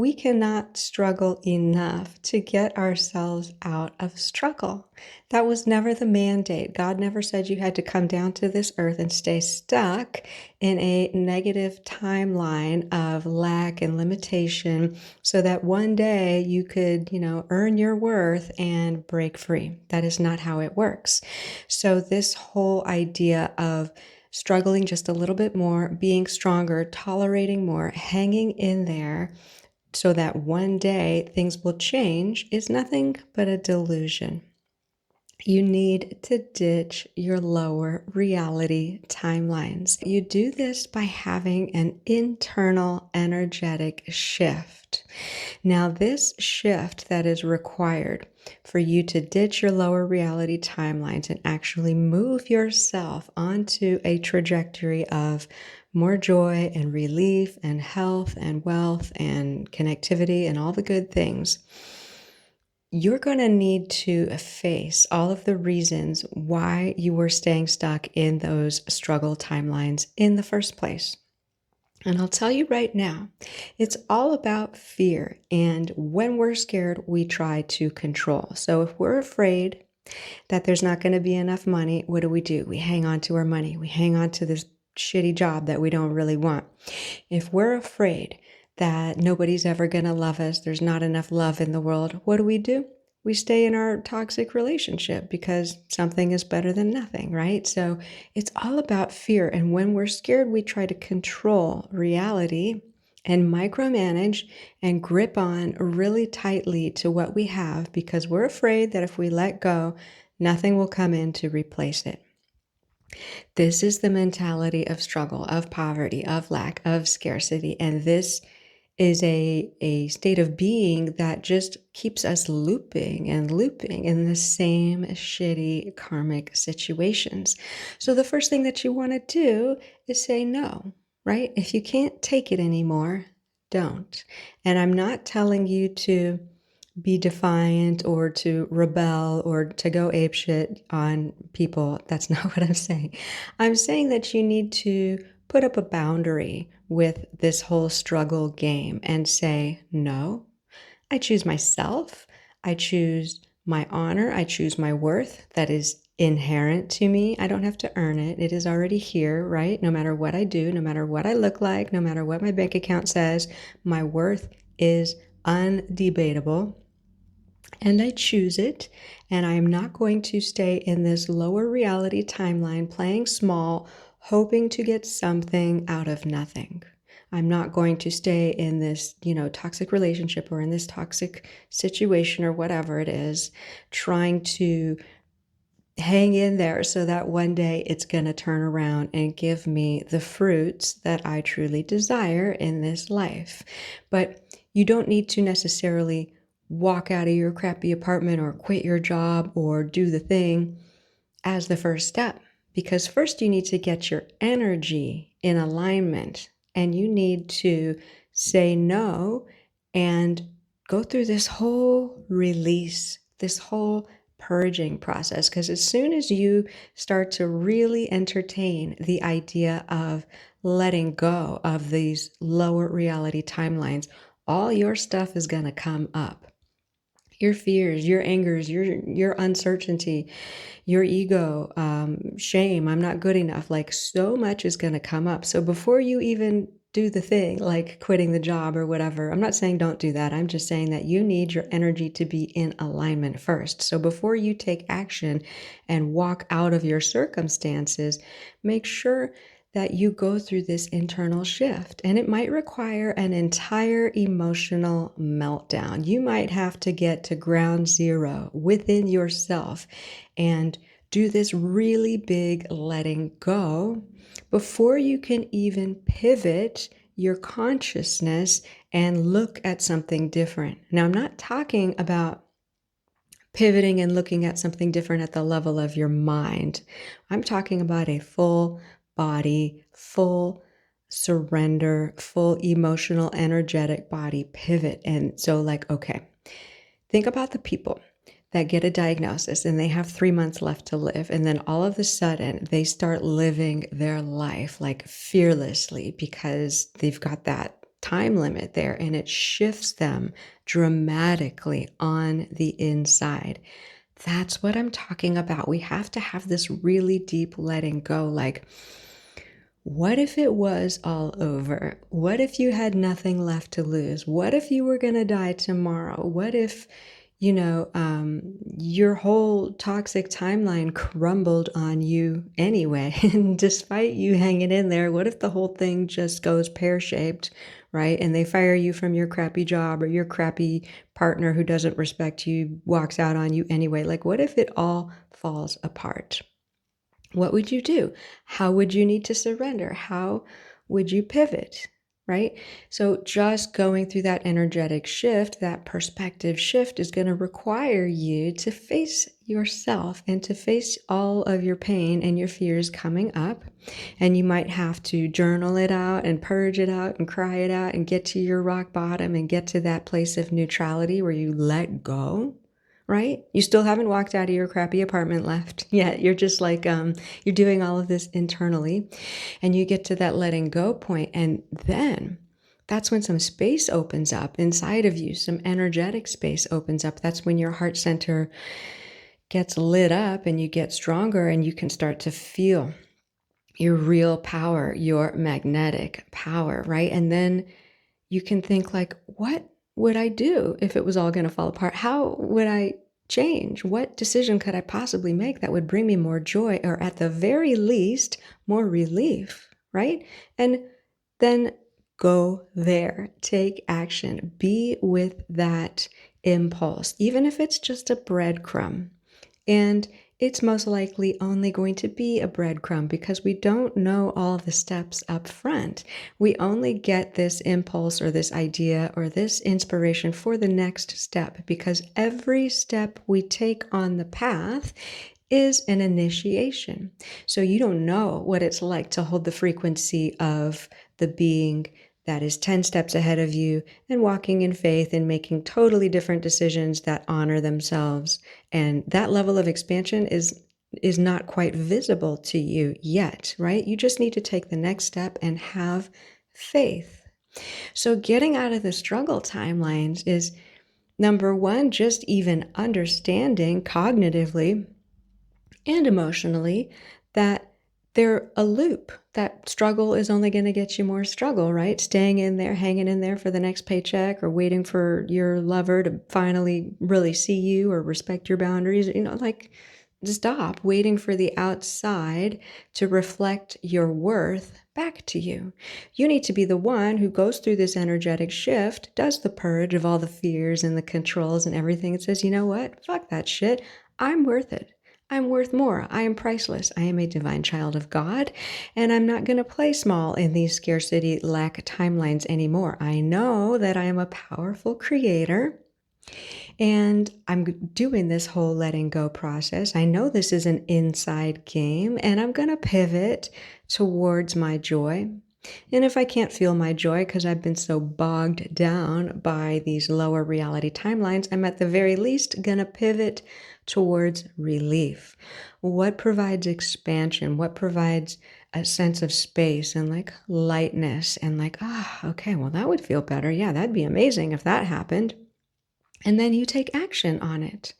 We cannot struggle enough to get ourselves out of struggle. That was never the mandate. God never said you had to come down to this earth and stay stuck in a negative timeline of lack and limitation so that one day you could, earn your worth and break free. That is not how it works. So this whole idea of struggling just a little bit more, being stronger, tolerating more, hanging in there, so that one day things will change is nothing but a delusion. You need to ditch your lower reality timelines. You do this by having an internal energetic shift. Now, this shift that is required for you to ditch your lower reality timelines and actually move yourself onto a trajectory of more joy and relief and health and wealth and connectivity and all the good things, you're going to need to face all of the reasons why you were staying stuck in those struggle timelines in the first place. And I'll tell you right now, it's all about fear. And when we're scared, we try to control. So if we're afraid that there's not going to be enough money, what do? We hang on to our money. We hang on to this shitty job that we don't really want. If we're afraid that nobody's ever going to love us, there's not enough love in the world, what do? We stay in our toxic relationship because something is better than nothing, right? So it's all about fear. And when we're scared, we try to control reality and micromanage and grip on really tightly to what we have because we're afraid that if we let go, nothing will come in to replace it. This is the mentality of struggle, of poverty, of lack, of scarcity. And this is a state of being that just keeps us looping and looping in the same shitty karmic situations. So the first thing that you want to do is say no, right? If you can't take it anymore, don't. And I'm not telling you to be defiant or to rebel or to go apeshit on people. That's not what I'm saying. I'm saying that you need to put up a boundary with this whole struggle game and say, no, I choose myself. I choose my honor. I choose my worth that is inherent to me. I don't have to earn it. It is already here, right? No matter what I do, no matter what I look like, no matter what my bank account says, my worth is undebatable. And I choose it, and I am not going to stay in this lower reality timeline playing small, hoping to get something out of nothing. I'm not going to stay in this, toxic relationship or in this toxic situation or whatever it is, trying to hang in there so that one day it's going to turn around and give me the fruits that I truly desire in this life. But you don't need to necessarily walk out of your crappy apartment or quit your job or do the thing as the first step. Because first you need to get your energy in alignment and you need to say no and go through this whole release, this whole purging process. Because as soon as you start to really entertain the idea of letting go of these lower reality timelines, all your stuff is going to come up. Your fears, your angers, your uncertainty, your ego, shame, I'm not good enough. Like so much is going to come up. So before you even do the thing, like quitting the job or whatever, I'm not saying don't do that. I'm just saying that you need your energy to be in alignment first. So before you take action and walk out of your circumstances, make sure that you go through this internal shift. And it might require an entire emotional meltdown. You might have to get to ground zero within yourself and do this really big letting go before you can even pivot your consciousness and look at something different. Now, I'm not talking about pivoting and looking at something different at the level of your mind. I'm talking about a full body, full surrender, full emotional, energetic body pivot. And so okay, think about the people that get a diagnosis and they have 3 months left to live. And then all of a sudden they start living their life like fearlessly because they've got that time limit there, and it shifts them dramatically on the inside. That's what I'm talking about. We have to have this really deep letting go. Like, what if it was all over? What if you had nothing left to lose? What if you were going to die tomorrow? What if, your whole toxic timeline crumbled on you anyway? And despite you hanging in there, what if the whole thing just goes pear-shaped, right? And they fire you from your crappy job, or your crappy partner who doesn't respect you walks out on you anyway? Like, what if it all falls apart? What would you do? How would you need to surrender? How would you pivot? Right? So just going through that energetic shift, that perspective shift, is going to require you to face yourself and to face all of your pain and your fears coming up. And you might have to journal it out and purge it out and cry it out and get to your rock bottom and get to that place of neutrality where you let go. Right? You still haven't walked out of your crappy apartment left yet. You're just like, you're doing all of this internally, and you get to that letting go point. And then that's when some space opens up inside of you. Some energetic space opens up. That's when your heart center gets lit up and you get stronger, and you can start to feel your real power, your magnetic power, right? And then you can think like, what would I do if it was all going to fall apart? How would I change? What decision could I possibly make that would bring me more joy, or at the very least, more relief, right? And then go there, take action, be with that impulse, even if it's just a breadcrumb. And it's most likely only going to be a breadcrumb, because we don't know all the steps up front. We only get this impulse or this idea or this inspiration for the next step, because every step we take on the path is an initiation. So you don't know what it's like to hold the frequency of the being that is 10 steps ahead of you and walking in faith and making totally different decisions that honor themselves. And that level of expansion is not quite visible to you yet, right? You just need to take the next step and have faith. So getting out of the struggle timelines is, number one, just even understanding cognitively and emotionally that they're a loop. That struggle is only going to get you more struggle, right? Staying in there, hanging in there for the next paycheck, or waiting for your lover to finally really see you or respect your boundaries. Like, stop waiting for the outside to reflect your worth back to you. You need to be the one who goes through this energetic shift, does the purge of all the fears and the controls and everything, and says, you know what? Fuck that shit. I'm worth it. I'm worth more. I am priceless. I am a divine child of God, and I'm not going to play small in these scarcity, lack timelines anymore. I know that I am a powerful creator, and I'm doing this whole letting go process. I know this is an inside game, and I'm going to pivot towards my joy. And if I can't feel my joy because I've been so bogged down by these lower reality timelines, I'm at the very least going to pivot towards relief. What provides expansion? What provides a sense of space and like lightness and like, okay, well, that would feel better. Yeah, that'd be amazing if that happened. And then you take action on it.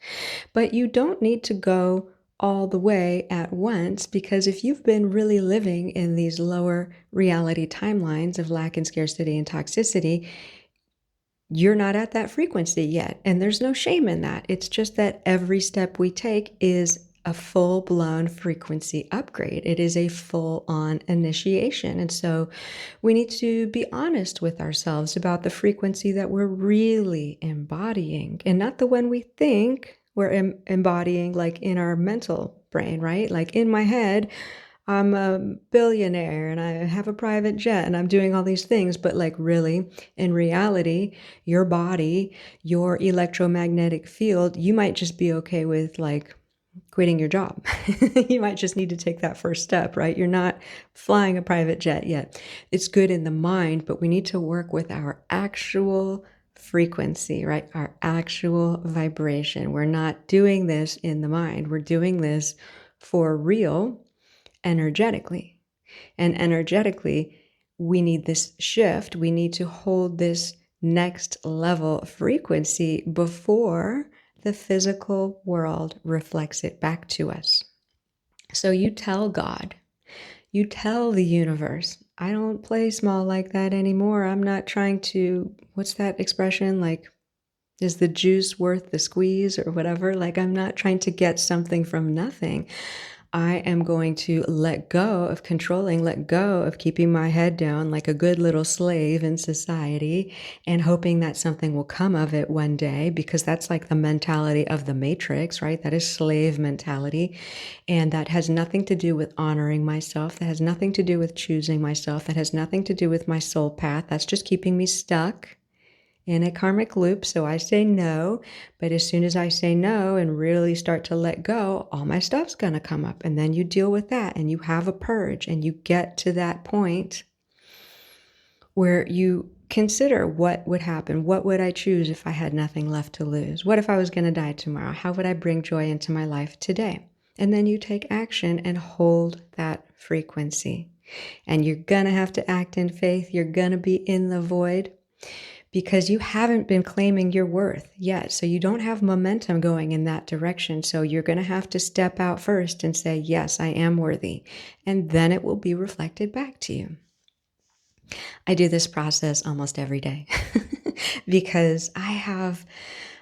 But you don't need to go all the way at once, because if you've been really living in these lower reality timelines of lack and scarcity and toxicity, you're not at that frequency yet. And there's no shame in that. It's just that every step we take is a full-blown frequency upgrade. It is a full-on initiation. And so we need to be honest with ourselves about the frequency that we're really embodying, and not the one we think we're embodying, like in our mental brain, right? Like in my head, I'm a billionaire and I have a private jet and I'm doing all these things, but like really, in reality, your body, your electromagnetic field, you might just be okay with like quitting your job. You might just need to take that first step, right? You're not flying a private jet yet. It's good in the mind, but we need to work with our actual frequency, right? Our actual vibration. We're not doing this in the mind. We're doing this for real, energetically. And energetically, we need this shift. We need to hold this next level frequency before the physical world reflects it back to us. So you tell God, you tell the universe, I don't play small like that anymore. I'm not trying to, what's that expression? Like, is the juice worth the squeeze or whatever? Like, I'm not trying to get something from nothing. I am going to let go of controlling, let go of keeping my head down like a good little slave in society and hoping that something will come of it one day, because that's like the mentality of the Matrix, right? That is slave mentality. And that has nothing to do with honoring myself. That has nothing to do with choosing myself. That has nothing to do with my soul path. That's just keeping me stuck in a karmic loop. So I say no, but as soon as I say no and really start to let go, all my stuff's going to come up, and then you deal with that and you have a purge and you get to that point where you consider what would happen. What would I choose if I had nothing left to lose? What if I was going to die tomorrow? How would I bring joy into my life today? And then you take action and hold that frequency. And you're going to have to act in faith. You're going to be in the void, because you haven't been claiming your worth yet. So you don't have momentum going in that direction. So you're going to have to step out first and say, yes, I am worthy. And then it will be reflected back to you. I do this process almost every day because I have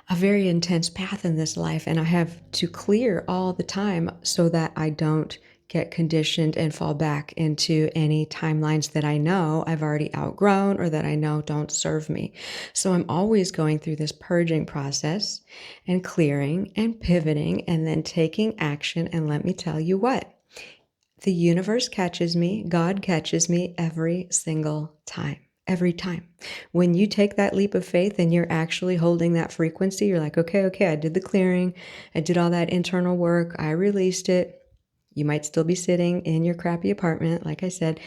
a very intense path in this life, and I have to clear all the time so that I don't get conditioned and fall back into any timelines that I know I've already outgrown or that I know don't serve me. So I'm always going through this purging process and clearing and pivoting and then taking action. And let me tell you what, the universe catches me, God catches me every single time. Every time. When you take that leap of faith and you're actually holding that frequency, you're like, okay, I did the clearing. I did all that internal work. I released it. You might still be sitting in your crappy apartment, like I said,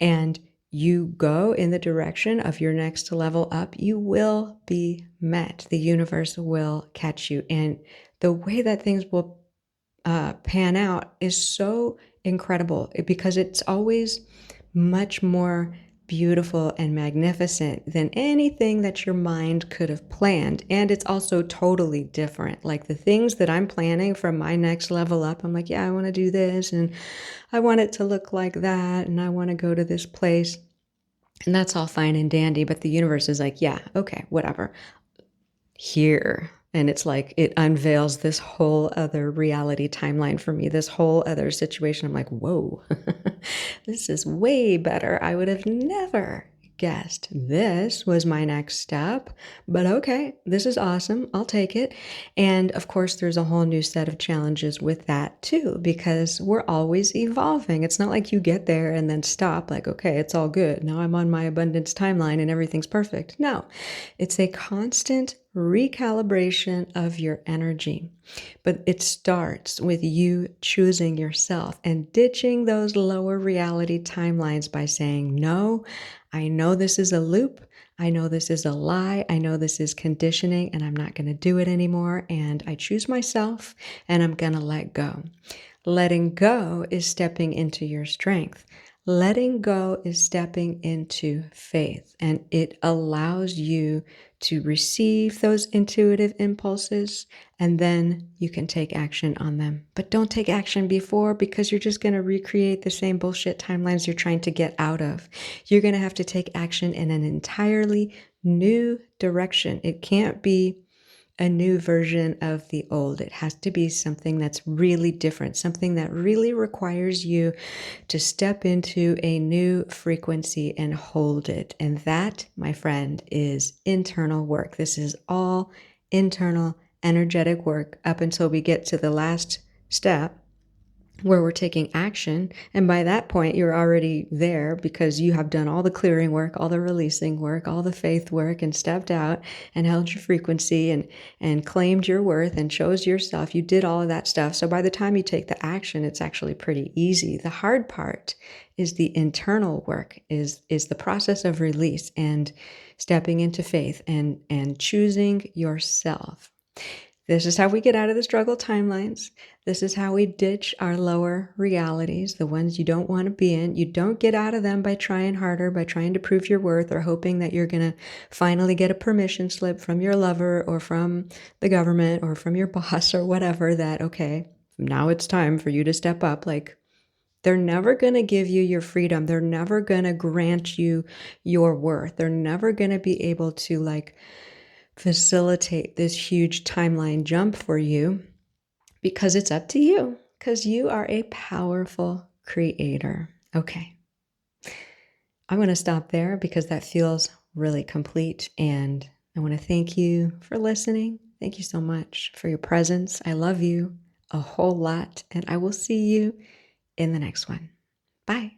and you go in the direction of your next level up, you will be met. The universe will catch you. And the way that things will pan out is so incredible, because it's always much more beautiful and magnificent than anything that your mind could have planned. And it's also totally different. Like the things that I'm planning from my next level up, I'm like, yeah, I want to do this and I want it to look like that and I want to go to this place. And that's all fine and dandy, but the universe is like, yeah, okay, whatever. Here. And it's like it unveils this whole other reality timeline for me, this whole other situation. I'm like, whoa, this is way better. I would have never guessed this was my next step, but okay, this is awesome. I'll take it. And of course, there's a whole new set of challenges with that too, because we're always evolving. It's not like you get there and then stop, like, okay, it's all good. Now I'm on my abundance timeline and everything's perfect. No, it's a constant recalibration of your energy. But it starts with you choosing yourself and ditching those lower reality timelines by saying, no, I know this is a loop. I know this is a lie. I know this is conditioning and I'm not going to do it anymore. And I choose myself and I'm going to let go. Letting go is stepping into your strength. Letting go is stepping into faith, and it allows you to receive those intuitive impulses, and then you can take action on them. But don't take action before, because you're just going to recreate the same bullshit timelines you're trying to get out of. You're going to have to take action in an entirely new direction. It can't be a new version of the old. It has to be something that's really different, something that really requires you to step into a new frequency and hold it. And that, my friend, is internal work. This is all internal, energetic work up until we get to the last step, where we're taking action. And by that point, you're already there, because you have done all the clearing work, all the releasing work, all the faith work, and stepped out and held your frequency and claimed your worth and chose yourself. You did all of that stuff. So by the time you take the action, it's actually pretty easy. The hard part is the internal work, is the process of release and stepping into faith and choosing yourself. This is how we get out of the struggle timelines. This is how we ditch our lower realities, the ones you don't want to be in. You don't get out of them by trying harder, by trying to prove your worth, or hoping that you're going to finally get a permission slip from your lover or from the government or from your boss or whatever that, okay, now it's time for you to step up. Like, they're never going to give you your freedom. They're never going to grant you your worth. They're never going to be able to like facilitate this huge timeline jump for you, because it's up to you, because you are a powerful creator. Okay. I'm going to stop there because that feels really complete. And I want to thank you for listening. Thank you so much for your presence. I love you a whole lot, and I will see you in the next one. Bye.